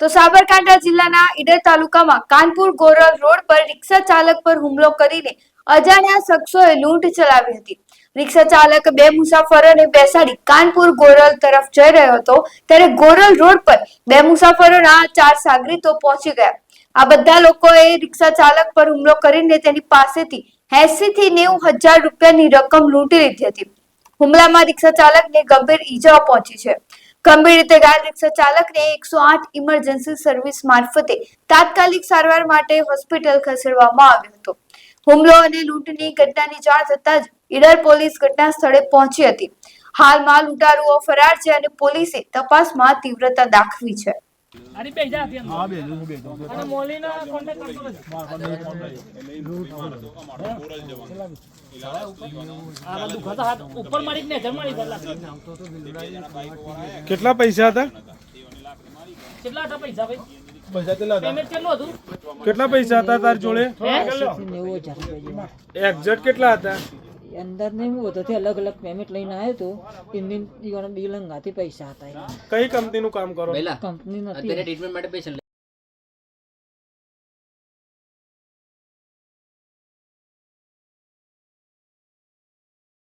તો સાબરકાંઠા જિલ્લાના ઈડર તાલુકામાં કાનપુર ગોરલ રોડ પર રિક્ષા ચાલક પર હુમલો કરીને અજાણ્યા શખ્સોએ લૂંટ ચલાવી હતી। રિક્ષા ચાલક બે મુસાફરોને બેસાડી કાનપુર ગોરલ તરફ જઈ રહ્યો હતો ત્યારે ગોરલ રોડ પર બે મુસાફરોના 4 સાગરીતો પહોંચી ગયા। આ બધા લોકોએ રિક્ષા ચાલક પર હુમલો કરીને તેની પાસેથી 80 થી 90 હજાર રૂપિયાની રકમ લૂંટી લીધી હતી। હુમલામાં રિક્ષા ચાલકને ગંભીર ઈજાઓ પહોંચી છે। ગંભીર રીતે ઘાયલ રિક્ષા ચાલકને 108 ઇમરજન્સી સર્વિસ મારફતે તાત્કાલિક સારવાર માટે હોસ્પિટલ ખસેડવામાં આવ્યો હતો। હુમલો અને લૂંટની ઘટનાની જાણ થતાં જ ઈડર પોલીસ ઘટના સ્થળે પહોંચી હતી। હાલમાં લૂંટારુઓ ફરાર છે અને પોલીસે તપાસમાં તીવ્રતા દાખવી છે। અરે બે જા આપી હા બે અને મોલીનો કોન્ટેક્ટ કરતો રહેજો આ બધું ખાતા હાથ ઉપર મારી ને જમણી ગલા કેટલા પૈસા હતા? કેટલા હતા પૈસા ભાઈ? પૈસા કેટલા હતા? પેમેન્ટ કેટલું હતું? કેટલા પૈસા હતા તાર જોડે? એક્ઝેક્ટ કેટલા હતા? अंदर नहीं वो तो थे अलग अलग पेमेंट लेना है तो इंडियन बिल हंगाती पैसा आता है। કઈ કંપનીનું કામ કરો? कंपनी અત્યારે ટ્રીટમેન્ટ માટે પૈસા